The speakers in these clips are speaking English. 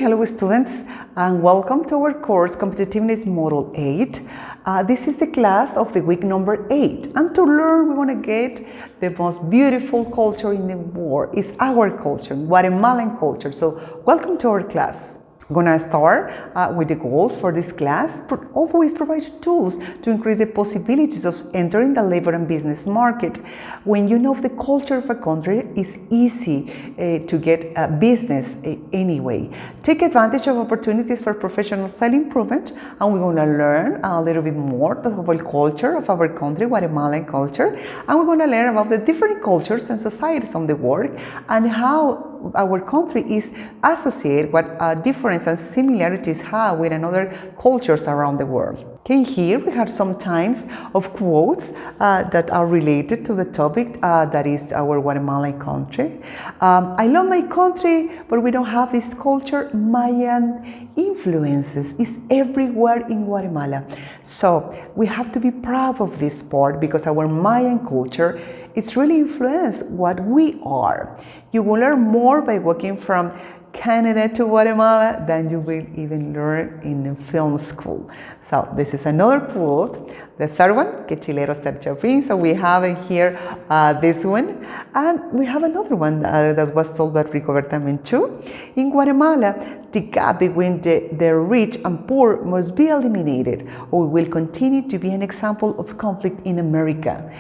hello students, and welcome to our course Competitiveness Module 8. This is the class of the week number 8, and to learn we want to get the most beautiful culture in the world. It's our culture, Guatemalan culture. So welcome to our class. I'm going to start with the goals for this class. Always provide tools to increase the possibilities of entering the labor and business market. When you know the culture of a country, it's easy to get a business anyway. Take advantage of opportunities for professional self-improvement, and we're going to learn a little bit more of the culture of our country, Guatemalan culture, and we're going to learn about the different cultures and societies on the world and how our country is associated with difference and similarities have with another cultures around the world. Okay, here we have some times of quotes that are related to the topic that is our Guatemalan country. I love my country, but we don't have this culture. Mayan influences is everywhere in Guatemala. So we have to be proud of this part because our Mayan culture, it's really influenced what we are. You will learn more by walking from Canada to Guatemala than you will even learn in a film school. So this is another quote. The third one, que chilero ser chapín. So we have here this one. And we have another one that was told by Rico Bertamen too. In Guatemala, the gap between the rich and poor must be eliminated, or we will continue to be an example of conflict in America.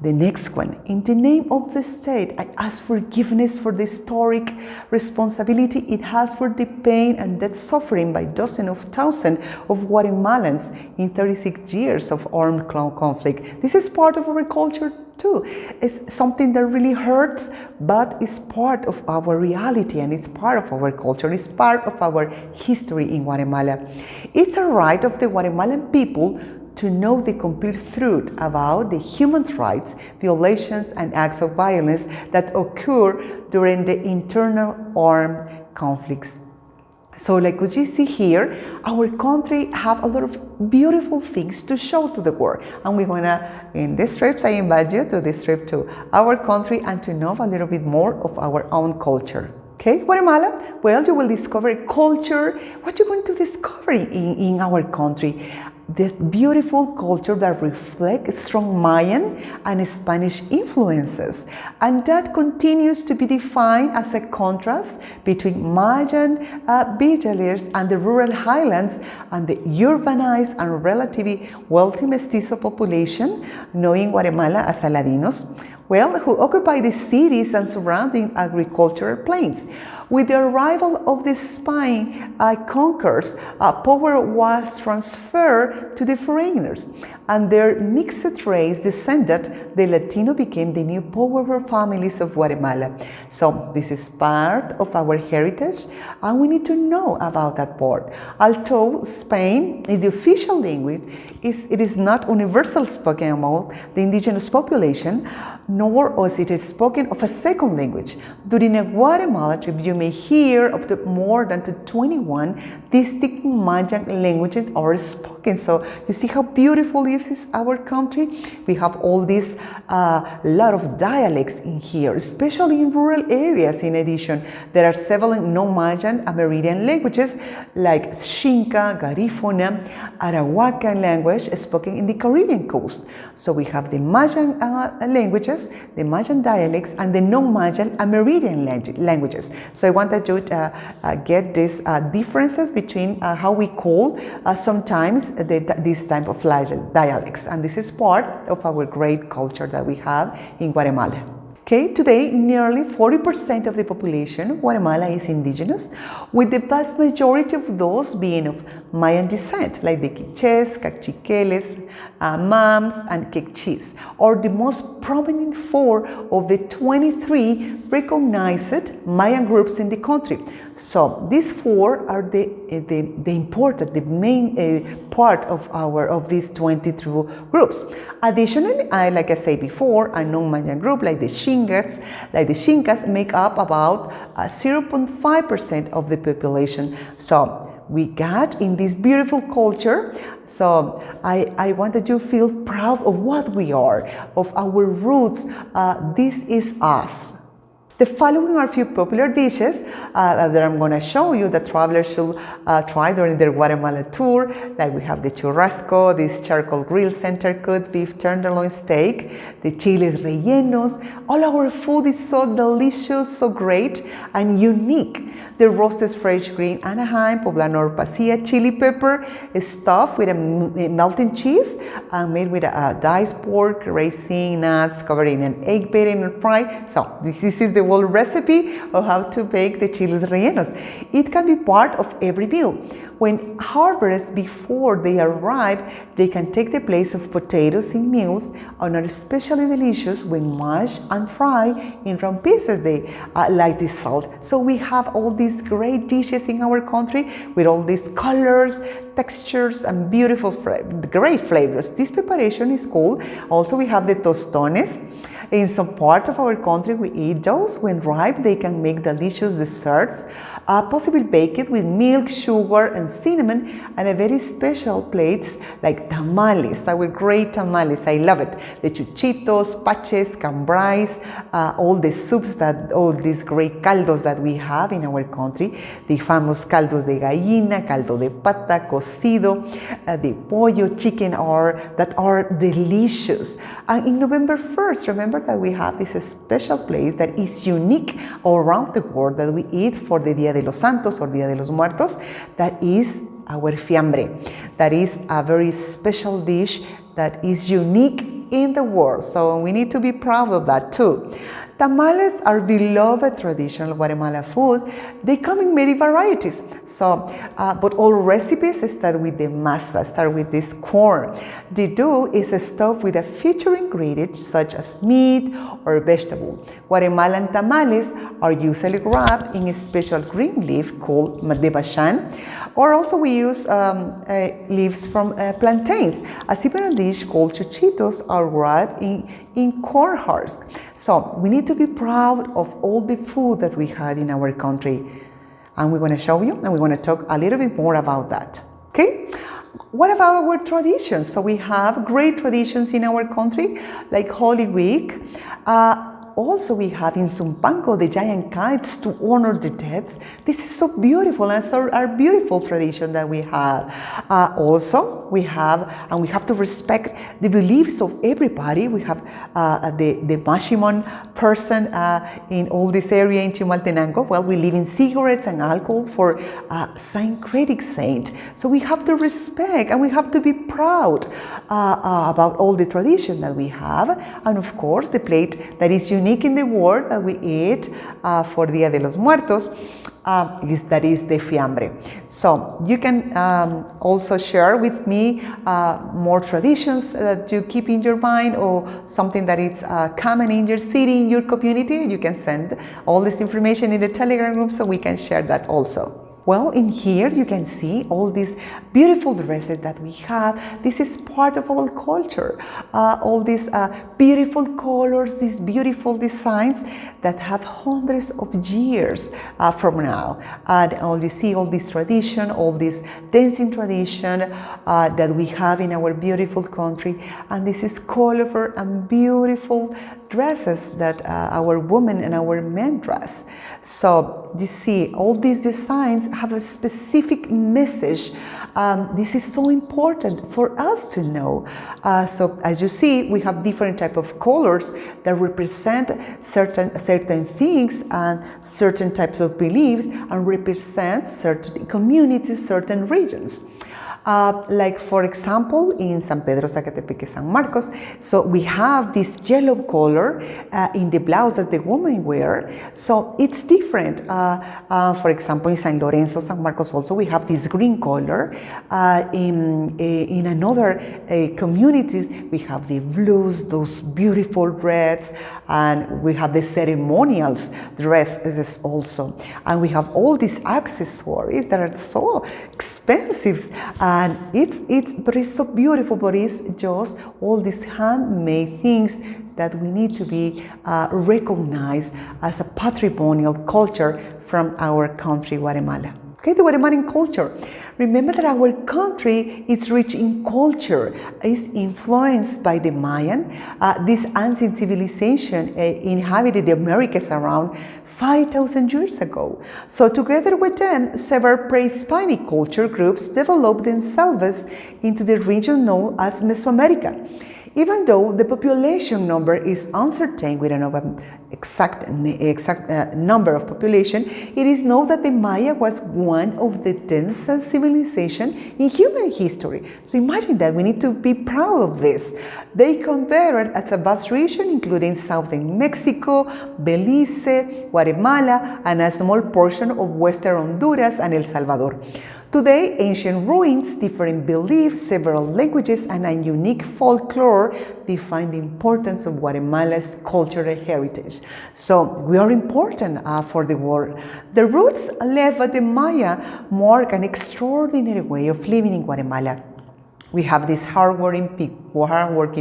The next one, in the name of the state, I ask forgiveness for the historic responsibility it has for the pain and death suffering by dozens of thousands of Guatemalans in 36 years of armed conflict. This is part of our culture too. It's something that really hurts, but it's part of our reality and it's part of our culture. It's part of our history in Guatemala. It's a right of the Guatemalan people to know the complete truth about the human rights violations and acts of violence that occur during the internal armed conflicts. So like what you see here, our country have a lot of beautiful things to show to the world. And we're gonna, in this trip, I invite you to this trip to our country and to know a little bit more of our own culture. Okay, Guatemala, well, you will discover culture. What you're going to discover in our country? This beautiful culture that reflects strong Mayan and Spanish influences, and that continues to be defined as a contrast between Mayan villages and the rural highlands and the urbanized and relatively wealthy mestizo population, knowing Guatemala as Ladinos, well, who occupy the cities and surrounding agricultural plains. With the arrival of the Spain conquerors, power was transferred to the foreigners, and their mixed race descendant, the Latino, became the new powerful families of Guatemala. So this is part of our heritage, and we need to know about that part. Although Spain is the official language, it is not universal spoken among the indigenous population, nor is it spoken of a second language. During a Guatemala trip, you may hear up to more than 21 distinct Mayan languages are spoken. So you see how beautiful this is our country. We have all these lot of dialects in here, especially in rural areas. In addition, there are several non-Mayan Amerindian languages like Xinca, Garifuna, Arahuacan language spoken in the Caribbean coast. So we have the Mayan languages, the Mayan dialects, and the non-Mayan Amerindian languages. So I wanted you to get these differences between how we call sometimes this type of dialects. And this is part of our great culture that we have in Guatemala. Okay, today nearly 40% of the population of Guatemala is indigenous, with the vast majority of those being of Mayan descent, like the Quiches, Cachiqueles, Mams, and Quechis, or the most prominent 4 of the 23 recognized Mayan groups in the country. So these 4 are the important, the main part of these 22 groups. Additionally, like I said before, a non-Mayan group like the Xincas make up about 0.5% of the population. So we got in this beautiful culture. So I wanted you to feel proud of what we are, of our roots. This is us. The following are a few popular dishes that I'm going to show you that travelers should try during their Guatemala tour. Like we have the churrasco, this charcoal grill center cut beef tenderloin steak, the chiles rellenos. All our food is so delicious, so great and unique. The roasted fresh green Anaheim, poblano or pasilla chili pepper is stuffed with a melted cheese and made with a diced pork, raisin, nuts, covered in an egg beaten and fried. So this is the whole recipe of how to bake the chiles rellenos. It can be part of every meal. When harvested before they arrive, they can take the place of potatoes in meals and are especially delicious when mashed and fried in round pieces. They like the salt. So we have all these great dishes in our country with all these colors, textures, and beautiful, great flavors. This preparation is called, also we have the tostones. In some part of our country, we eat those. When ripe, they can make delicious desserts, possibly baked with milk, sugar, and cinnamon, and a very special plates like tamales, our great tamales. I love it. The chuchitos, paches, cambrais, all the soups all these great caldos that we have in our country. The famous caldos de gallina, caldo de pata, cocido, the pollo, chicken that are delicious. And in November 1st, remember that we have this special place that is unique all around the world that we eat for the Dia de los Santos or Dia de los Muertos. That is our fiambre. That is a very special dish that is unique in the world. So we need to be proud of that too. Tamales are beloved traditional Guatemala food. They come in many varieties. So, but all recipes start with the masa, start with this corn. The dough is stuffed with a featured ingredient such as meat or vegetable. Guatemalan tamales are usually wrapped in a special green leaf called de bachan, or also we use leaves from plantains. A similar dish called chuchitos are wrapped in corn husks. So we need to be proud of all the food that we have in our country. And we want to show you and we want to talk a little bit more about that. Okay? What about our traditions? So we have great traditions in our country, like Holy Week. Also, we have in Zumpango the giant kites to honor the dead. This is so beautiful, and so our beautiful tradition that we have. Also, we have to respect the beliefs of everybody. We have the Mashimon person in all this area in Chimaltenango. Well, we live in cigarettes and alcohol for syncretic saint. So we have to respect and we have to be proud about all the tradition that we have. And of course, the plate that is unique in the world that we eat for Dia de los Muertos is the fiambre. So you can also share with me more traditions that you keep in your mind or something that is common in your city, in your community. You can send all this information in the Telegram group so we can share that also. Well, in here you can see all these beautiful dresses that we have. This is part of our culture. All these beautiful colors, these beautiful designs that have hundreds of years from now. And you see all this tradition, all this dancing tradition that we have in our beautiful country. And this is colorful and beautiful dresses that our women and our men dress. So you see all these designs have a specific message. This is so important for us to know. So as you see, we have different type of colors that represent certain things and certain types of beliefs and represent certain communities, certain regions. Like for example, in San Pedro, Zacatepeque, San Marcos, so we have this yellow color in the blouse that the women wear, so it's different. For example, in San Lorenzo, San Marcos also, we have this green color. In another communities, we have the blues, those beautiful reds, and we have the ceremonials dresses also. And we have all these accessories that are so expensive. And it's so beautiful, but it's just all these handmade things that we need to be recognized as a patrimonial culture from our country, Guatemala. Okay, the Guatemalan culture. Remember that our country is rich in culture, is influenced by the Mayan. This ancient civilization inhabited the Americas around 5,000 years ago. So together with them, several pre-Hispanic culture groups developed themselves into the region known as Mesoamerica. Even though the population number is uncertain, we don't know the exact number of population, it is known that the Maya was one of the densest civilizations in human history. So imagine that, we need to be proud of this. They converged at a vast region including southern Mexico, Belize, Guatemala, and a small portion of western Honduras and El Salvador. Today, ancient ruins, different beliefs, several languages, and a unique folklore define the importance of Guatemala's cultural heritage. So we are important for the world. The roots left by the Maya mark an extraordinary way of living in Guatemala. We have these hardworking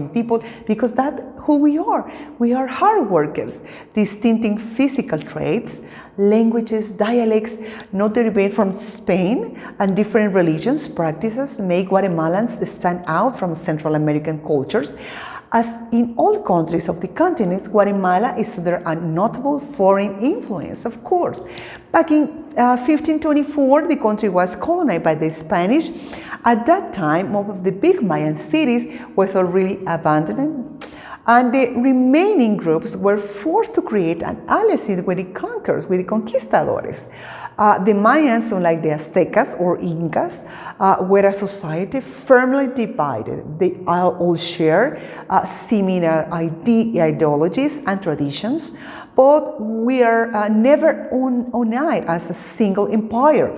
people because that's who we are. We are hard workers. Distinctive physical traits, languages, dialects, not derived from Spain, and different religions, practices make Guatemalans stand out from Central American cultures. As in all countries of the continent, Guatemala is under a notable foreign influence, of course. Back in 1524, the country was colonized by the Spanish. At that time, most of the big Mayan cities were already abandoned, and the remaining groups were forced to create an alliance with the conquerors, with the conquistadores. The Mayans, unlike the Aztecas or Incas, were a society firmly divided. They all share similar ideologies and traditions, but we are never united as a single empire.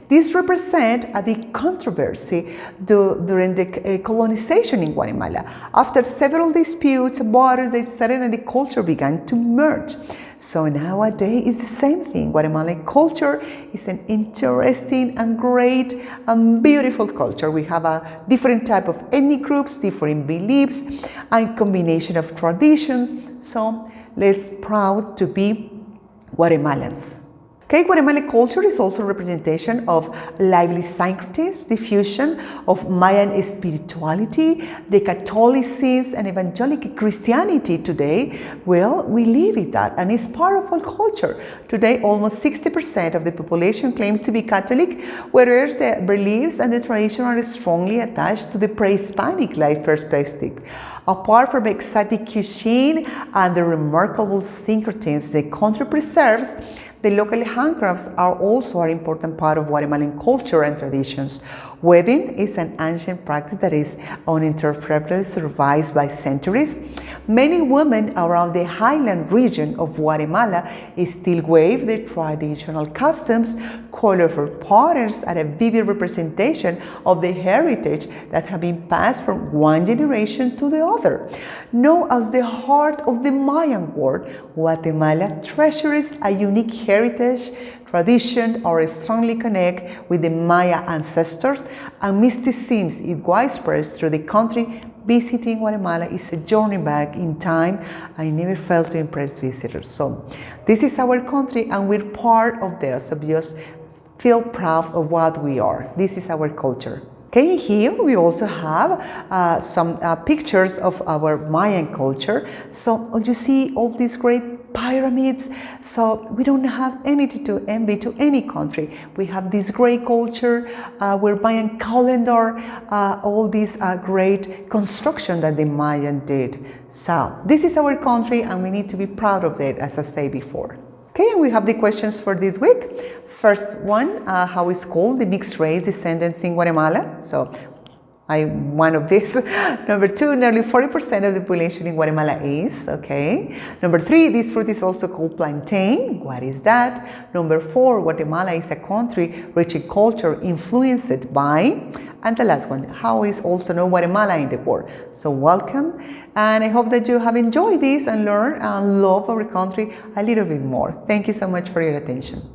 This represents a big controversy during the colonization in Guatemala. After several disputes and borders, they started and the culture began to merge. So nowadays it's the same thing. Guatemalan culture is an interesting and great and beautiful culture. We have a different type of ethnic groups, different beliefs, and combination of traditions. So let's proud to be Guatemalans. Okay, Guatemalan culture is also a representation of lively syncretism, the fusion of Mayan spirituality, the Catholicism, and evangelical Christianity today. Well, we live with that, and it's part of our culture. Today, almost 60% of the population claims to be Catholic, whereas the beliefs and the tradition are strongly attached to the pre-Hispanic life perspective. Apart from exotic cuisine and the remarkable syncretism the country preserves, the local handcrafts are also an important part of Guatemalan culture and traditions. Weaving is an ancient practice that is uninterruptedly survived by centuries. Many women around the highland region of Guatemala still weave their traditional customs. Colorful patterns are a vivid representation of the heritage that have been passed from one generation to the other. Known as the heart of the Mayan world, Guatemala treasures a unique heritage, tradition, or strongly connect with the Maya ancestors, and mysticism is widespread through the country. Visiting Guatemala is a journey back in time. I never fail to impress visitors. So this is our country and we're part of there. So just feel proud of what we are. This is our culture. Okay, here we also have some pictures of our Mayan culture. So you see all these great pyramids. So we don't have anything to envy to any country. We have this great culture, we're Mayan calendar, all these great construction that the Mayan did. So this is our country and we need to be proud of it, as I said before. Okay, and we have the questions for this week. First one, how is called the mixed race descendants in Guatemala? So I'm one of these. Number two, nearly 40% of the population in Guatemala is, okay. Number three, this fruit is also called plantain. What is that? Number four, Guatemala is a country rich in culture influenced by. And the last one, how is also known Guatemala in the world? So welcome, and I hope that you have enjoyed this and learned and love our country a little bit more. Thank you so much for your attention.